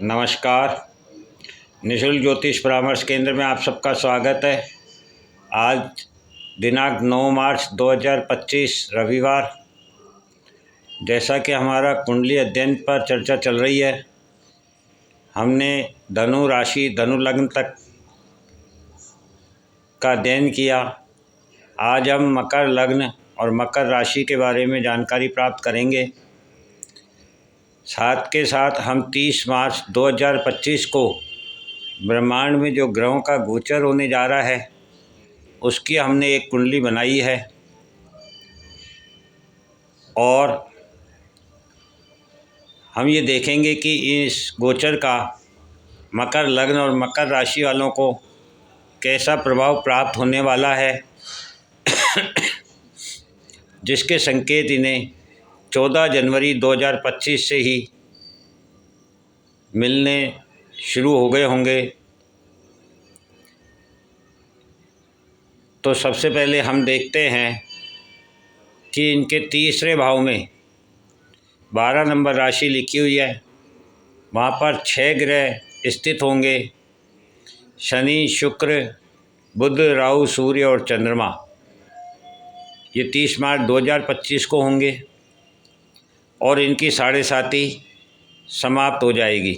नमस्कार। निशुल्क ज्योतिष परामर्श केंद्र में आप सबका स्वागत है। आज दिनांक 9 मार्च 2025 रविवार। जैसा कि हमारा कुंडली अध्ययन पर चर्चा चल रही है, हमने धनु राशि धनु लग्न तक का अध्ययन किया। आज हम मकर लग्न और मकर राशि के बारे में जानकारी प्राप्त करेंगे। साथ के साथ हम 30 मार्च 2025 को ब्रह्मांड में जो ग्रहों का गोचर होने जा रहा है उसकी हमने एक कुंडली बनाई है और हम ये देखेंगे कि इस गोचर का मकर लग्न और मकर राशि वालों को कैसा प्रभाव प्राप्त होने वाला है, जिसके संकेत इन्हें 14 जनवरी 2025 से ही मिलने शुरू हो गए होंगे। तो सबसे पहले हम देखते हैं कि इनके तीसरे भाव में 12 नंबर राशि लिखी हुई है, वहाँ पर 6 ग्रह स्थित होंगे। शनि, शुक्र, बुध, राहु, सूर्य और चंद्रमा। ये 30 मार्च 2025 को होंगे और इनकी साढ़े साती समाप्त हो जाएगी।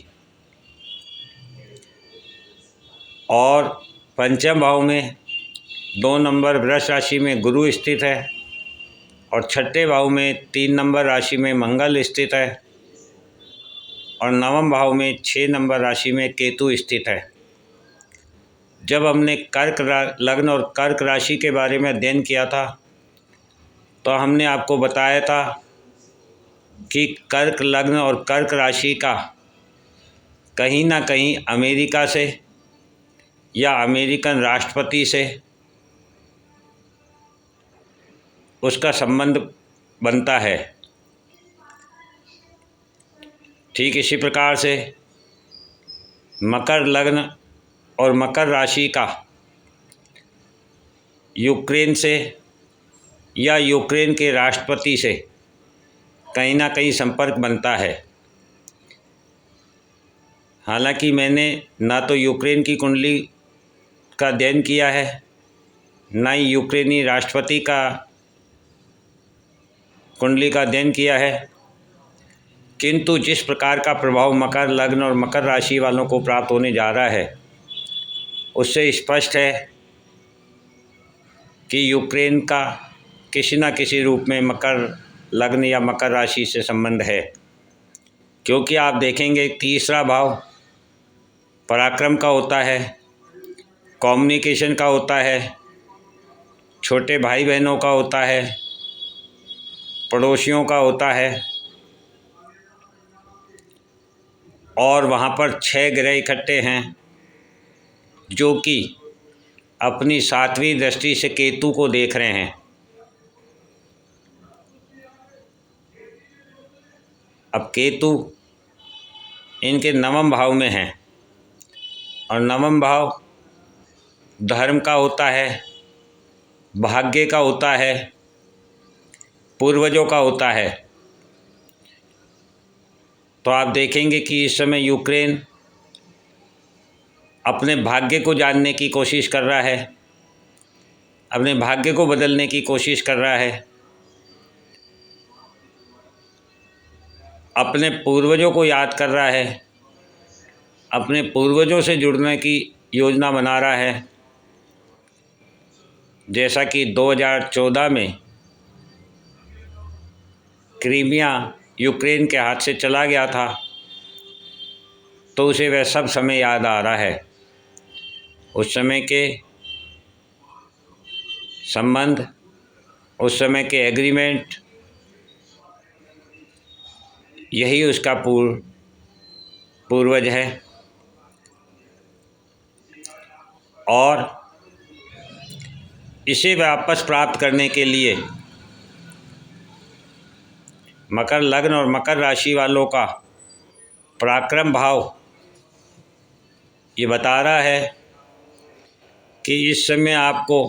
और पंचम भाव में 2 नंबर वृष राशि में गुरु स्थित है और छठे भाव में 3 नंबर राशि में मंगल स्थित है और नवम भाव में 6 नंबर राशि में केतु स्थित है। जब हमने कर्क लग्न और कर्क राशि के बारे में अध्ययन किया था तो हमने आपको बताया था कि कर्क लग्न और कर्क राशि का कहीं ना कहीं अमेरिका से या अमेरिकन राष्ट्रपति से उसका संबंध बनता है। ठीक इसी प्रकार से मकर लग्न और मकर राशि का यूक्रेन से या यूक्रेन के राष्ट्रपति से कहीं ना कहीं संपर्क बनता है। हालांकि मैंने ना तो यूक्रेन की कुंडली का अध्ययन किया है, ना ही यूक्रेनी राष्ट्रपति का कुंडली का अध्ययन किया है, किंतु जिस प्रकार का प्रभाव मकर लग्न और मकर राशि वालों को प्राप्त होने जा रहा है उससे स्पष्ट है कि यूक्रेन का किसी न किसी रूप में मकर लग्न या मकर राशि से संबंध है। क्योंकि आप देखेंगे तीसरा भाव पराक्रम का होता है, कम्युनिकेशन का होता है, छोटे भाई बहनों का होता है, पड़ोसियों का होता है और वहाँ पर 6 ग्रह इकट्ठे हैं जो कि अपनी 7वीं दृष्टि से केतु को देख रहे हैं। अब केतु इनके नवम भाव में हैं और नवम भाव धर्म का होता है, भाग्य का होता है, पूर्वजों का होता है। तो आप देखेंगे कि इस समय यूक्रेन अपने भाग्य को जानने की कोशिश कर रहा है, अपने भाग्य को बदलने की कोशिश कर रहा है, अपने पूर्वजों को याद कर रहा है, अपने पूर्वजों से जुड़ने की योजना बना रहा है। जैसा कि 2014 में क्रीमिया यूक्रेन के हाथ से चला गया था, तो उसे वह सब समय याद आ रहा है। उस समय के संबंध, उस समय के एग्रीमेंट, यही उसका पूर्वज है। और इसे वापस प्राप्त करने के लिए मकर लग्न और मकर राशि वालों का पराक्रम भाव ये बता रहा है कि इस समय आपको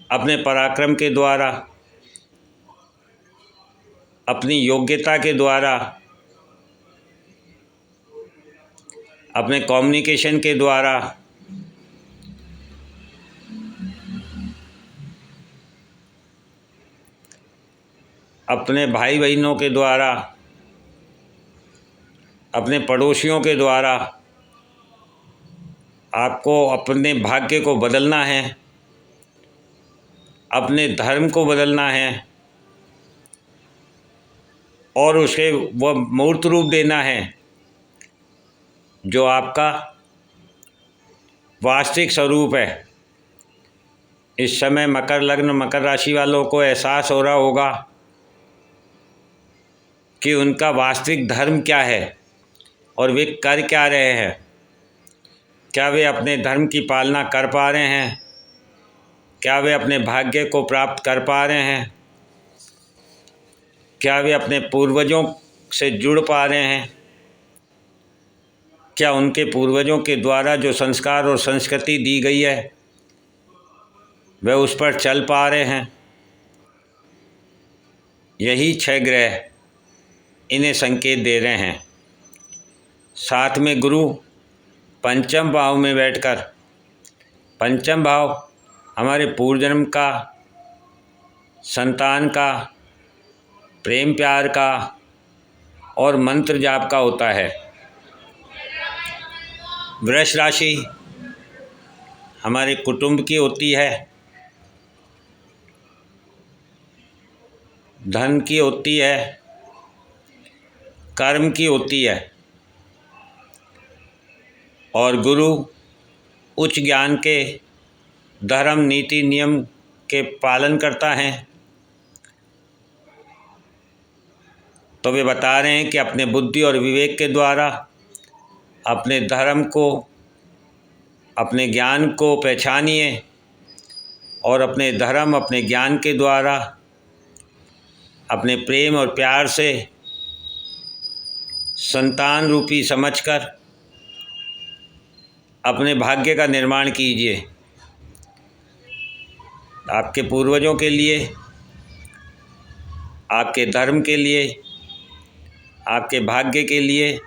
अपने पराक्रम के द्वारा, अपनी योग्यता के द्वारा अपने कम्युनिकेशन के द्वारा, अपने भाई बहनों के द्वारा, अपने पड़ोसियों के द्वारा आपको अपने भाग्य को बदलना है, अपने धर्म को बदलना है और उसे वह मूर्त रूप देना है जो आपका वास्तविक स्वरूप है। इस समय मकर लग्न मकर राशि वालों को एहसास हो रहा होगा कि उनका वास्तविक धर्म क्या है और वे कर क्या रहे हैं। क्या वे अपने धर्म की पालना कर पा रहे हैं? क्या वे अपने भाग्य को प्राप्त कर पा रहे हैं? क्या वे अपने पूर्वजों से जुड़ पा रहे हैं? क्या उनके पूर्वजों के द्वारा जो संस्कार और संस्कृति दी गई है वह उस पर चल पा रहे हैं? यही 6 ग्रह इन्हें संकेत दे रहे हैं। साथ में गुरु पंचम भाव में बैठकर, पंचम भाव हमारे पूर्व जन्म का, संतान का, प्रेम प्यार का और मंत्र जाप का होता है। वृष राशि हमारे कुटुंब की होती है, धन की होती है, कर्म की होती है और गुरु उच्च ज्ञान के, धर्म नीति नियम के पालन करता है। तो वे बता रहे हैं कि अपने बुद्धि और विवेक के द्वारा अपने धर्म को, अपने ज्ञान को पहचानिए और अपने धर्म, अपने ज्ञान के द्वारा अपने प्रेम और प्यार से संतान रूपी समझकर अपने भाग्य का निर्माण कीजिए। आपके पूर्वजों के लिए, आपके धर्म के लिए, आपके भाग्य के लिए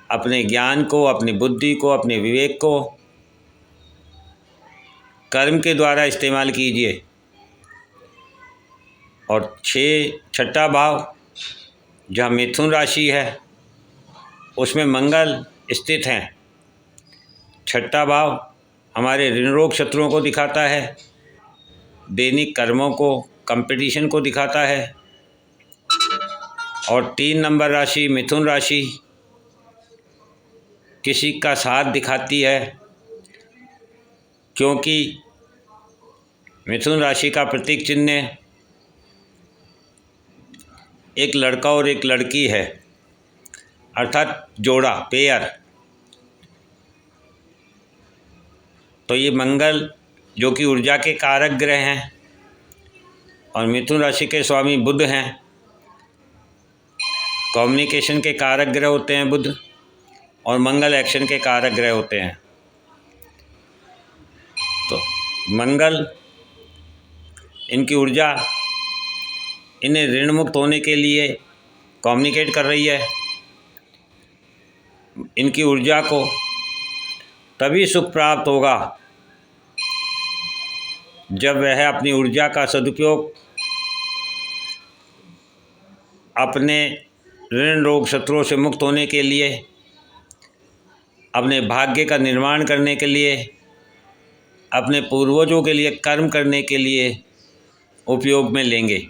अपने ज्ञान को, अपनी बुद्धि को, अपने विवेक को कर्म के द्वारा इस्तेमाल कीजिए। और छठा भाव जहाँ मिथुन राशि है उसमें मंगल स्थित हैं। छठा भाव हमारे ऋण रोग शत्रुओं को दिखाता है, दैनिक कर्मों को, कंपटीशन को दिखाता है। और 3 नंबर राशि मिथुन राशि किसी का साथ दिखाती है, क्योंकि मिथुन राशि का प्रतीक चिन्ह एक लड़का और एक लड़की है, अर्थात जोड़ा, पेयर। तो ये मंगल जो कि ऊर्जा के कारक ग्रह हैं और मिथुन राशि के स्वामी बुध हैं, कम्युनिकेशन के कारक ग्रह होते हैं बुध, और मंगल एक्शन के कारक ग्रह होते हैं। तो मंगल, इनकी ऊर्जा इन्हें ऋण मुक्त होने के लिए कम्युनिकेट कर रही है। इनकी ऊर्जा को तभी सुख प्राप्त होगा जब वह अपनी ऊर्जा का सदुपयोग अपने ऋण रोग शत्रुओं से मुक्त होने के लिए, अपने भाग्य का निर्माण करने के लिए, अपने पूर्वजों के लिए कर्म करने के लिए उपयोग में लेंगे।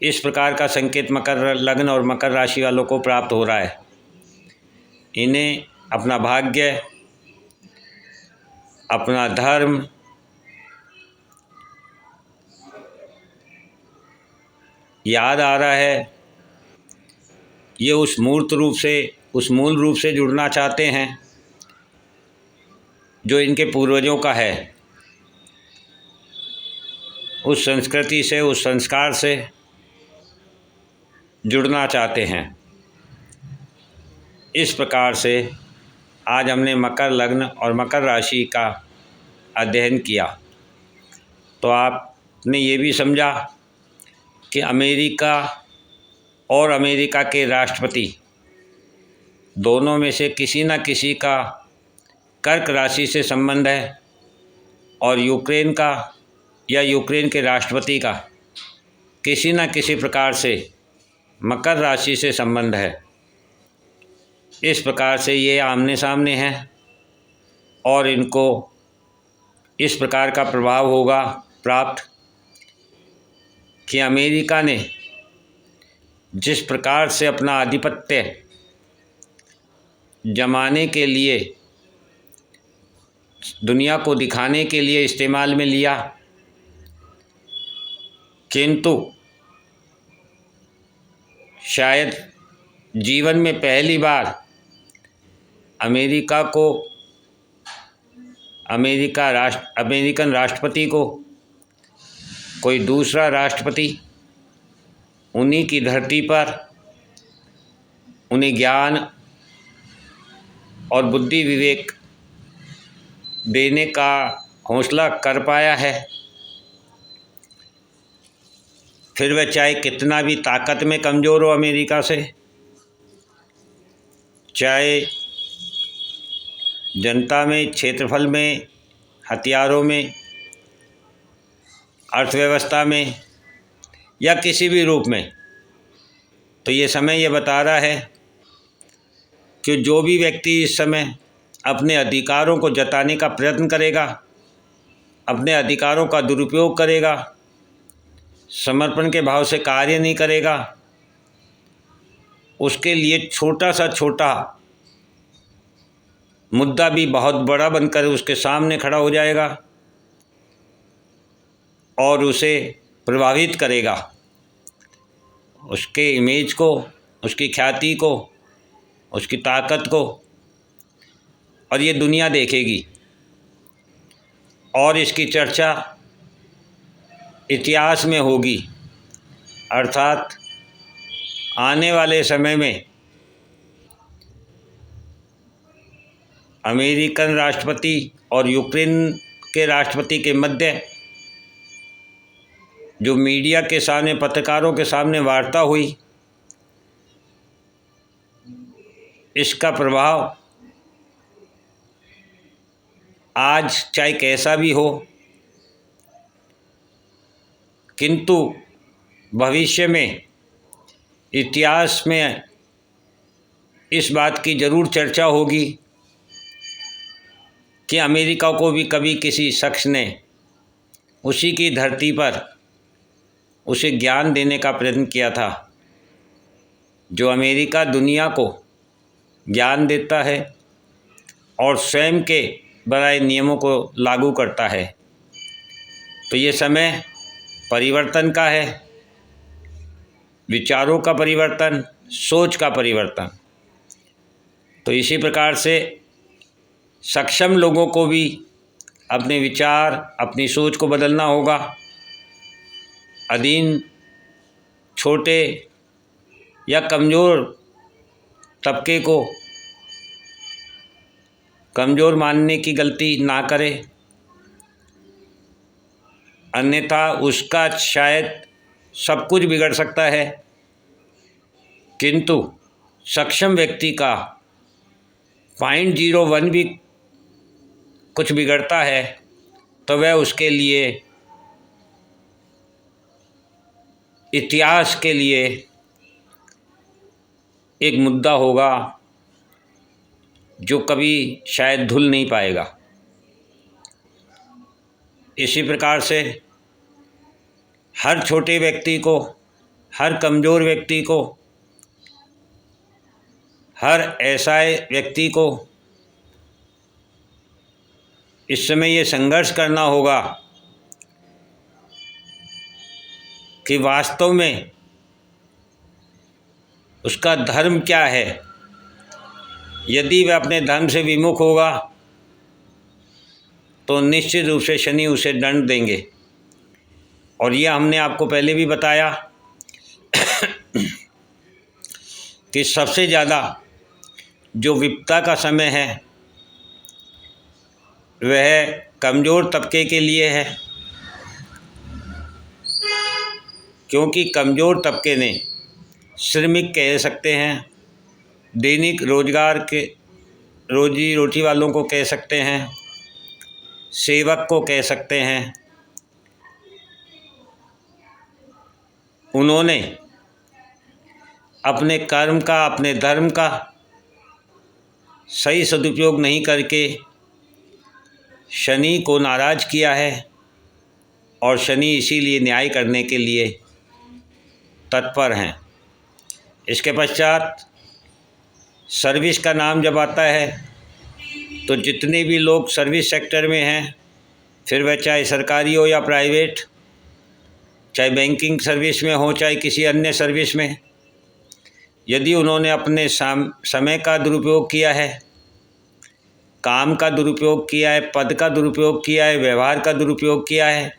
इस प्रकार का संकेत मकर लग्न और मकर राशि वालों को प्राप्त हो रहा है। इन्हें अपना भाग्य, अपना धर्म, याद आ रहा है। ये उस मूर्त रूप से, उस मूल रूप से जुड़ना चाहते हैं जो इनके पूर्वजों का है, उस संस्कृति से, उस संस्कार से जुड़ना चाहते हैं। इस प्रकार से आज हमने मकर लग्न और मकर राशि का अध्ययन किया। तो आपने ये भी समझा कि अमेरिका और अमेरिका के राष्ट्रपति दोनों में से किसी न किसी का कर्क राशि से संबंध है और यूक्रेन का या यूक्रेन के राष्ट्रपति का किसी न किसी प्रकार से मकर राशि से संबंध है। इस प्रकार से ये आमने सामने हैं और इनको इस प्रकार का प्रभाव होगा प्राप्त कि अमेरिका ने जिस प्रकार से अपना आधिपत्य जमाने के लिए, दुनिया को दिखाने के लिए इस्तेमाल में लिया, किंतु शायद जीवन में पहली बार अमेरिकन राष्ट्रपति को कोई दूसरा राष्ट्रपति उन्हीं की धरती पर उन्हें ज्ञान और बुद्धि विवेक देने का हौसला कर पाया है। फिर वह चाहे कितना भी ताकत में कमज़ोर हो अमेरिका से, चाहे जनता में, क्षेत्रफल में, हथियारों में, अर्थव्यवस्था में या किसी भी रूप में, तो ये समय ये बता रहा है कि जो भी व्यक्ति इस समय अपने अधिकारों को जताने का प्रयत्न करेगा, अपने अधिकारों का दुरुपयोग करेगा, समर्पण के भाव से कार्य नहीं करेगा, उसके लिए छोटा सा छोटा मुद्दा भी बहुत बड़ा बनकर उसके सामने खड़ा हो जाएगा और उसे प्रभावित करेगा, उसके इमेज को, उसकी ख्याति को, उसकी ताकत को, और ये दुनिया देखेगी और इसकी चर्चा इतिहास में होगी। अर्थात आने वाले समय में अमेरिकन राष्ट्रपति और यूक्रेन के राष्ट्रपति के मध्य जो मीडिया के सामने, पत्रकारों के सामने वार्ता हुई, इसका प्रभाव आज चाहे कैसा भी हो, किंतु भविष्य में इतिहास में इस बात की ज़रूर चर्चा होगी कि अमेरिका को भी कभी किसी शख्स ने उसी की धरती पर उसे ज्ञान देने का प्रयत्न किया था। जो अमेरिका दुनिया को ज्ञान देता है और स्वयं के बनाए नियमों को लागू करता है। तो ये समय परिवर्तन का है, विचारों का परिवर्तन, सोच का परिवर्तन। तो इसी प्रकार से सक्षम लोगों को भी अपने विचार, अपनी सोच को बदलना होगा। अधीन, छोटे या कमज़ोर तबके को कमज़ोर मानने की गलती ना करे, अन्यथा उसका शायद सब कुछ बिगड़ सकता है। किंतु सक्षम व्यक्ति का 0.01 भी कुछ बिगड़ता है तो वह उसके लिए इतिहास के लिए एक मुद्दा होगा जो कभी शायद धुल नहीं पाएगा। इसी प्रकार से हर छोटे व्यक्ति को, हर कमज़ोर व्यक्ति को, हर ऐसा व्यक्ति को इस समय ये संघर्ष करना होगा कि वास्तव में उसका धर्म क्या है। यदि वह अपने धर्म से विमुख होगा तो निश्चित रूप से शनि उसे दंड देंगे। और ये हमने आपको पहले भी बताया कि सबसे ज़्यादा जो विपदा का समय है वह कमज़ोर तबके के लिए है, क्योंकि कमज़ोर तबके ने, श्रमिक कह सकते हैं, दैनिक रोजगार के रोजी रोटी वालों को कह सकते हैं, सेवक को कह सकते हैं। उन्होंने अपने कर्म का, अपने धर्म का सही सदुपयोग नहीं करके शनि को नाराज़ किया है और शनि इसीलिए न्याय करने के लिए तत्पर हैं। इसके पश्चात सर्विस का नाम जब आता है तो जितने भी लोग सर्विस सेक्टर में हैं, फिर वह चाहे सरकारी हो या प्राइवेट, चाहे बैंकिंग सर्विस में हो चाहे किसी अन्य सर्विस में, यदि उन्होंने अपने समय का दुरुपयोग किया है, काम का दुरुपयोग किया है, पद का दुरुपयोग किया है, व्यवहार का दुरुपयोग किया है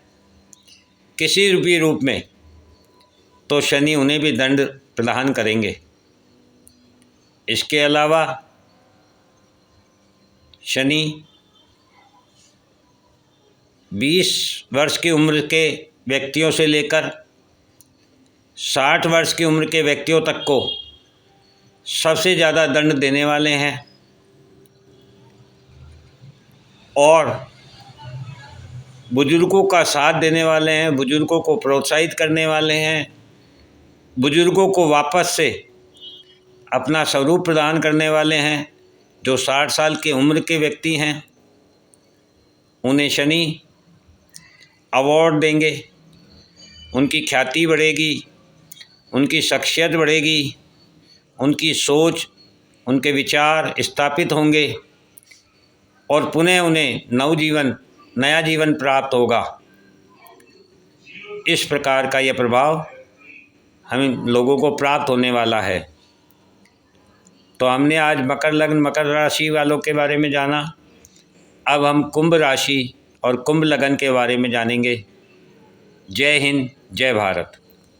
किसी भी रूप में, तो शनि उन्हें भी दंड प्रदान करेंगे। इसके अलावा शनि 20 वर्ष की उम्र के व्यक्तियों से लेकर 60 वर्ष की उम्र के व्यक्तियों तक को सबसे ज़्यादा दंड देने वाले हैं और बुजुर्गों का साथ देने वाले हैं, बुजुर्गों को प्रोत्साहित करने वाले हैं, बुजुर्गों को वापस से अपना स्वरूप प्रदान करने वाले हैं। जो 60 साल की उम्र के व्यक्ति हैं उन्हें शनि अवार्ड देंगे, उनकी ख्याति बढ़ेगी, उनकी शख्सियत बढ़ेगी, उनकी सोच, उनके विचार स्थापित होंगे और पुनः उन्हें नया जीवन प्राप्त होगा। इस प्रकार का यह प्रभाव हम लोगों को प्राप्त होने वाला है। तो हमने आज मकर लग्न, मकर राशि वालों के बारे में जाना। अब हम कुंभ राशि और कुंभ लग्न के बारे में जानेंगे। जय हिंद, जय भारत।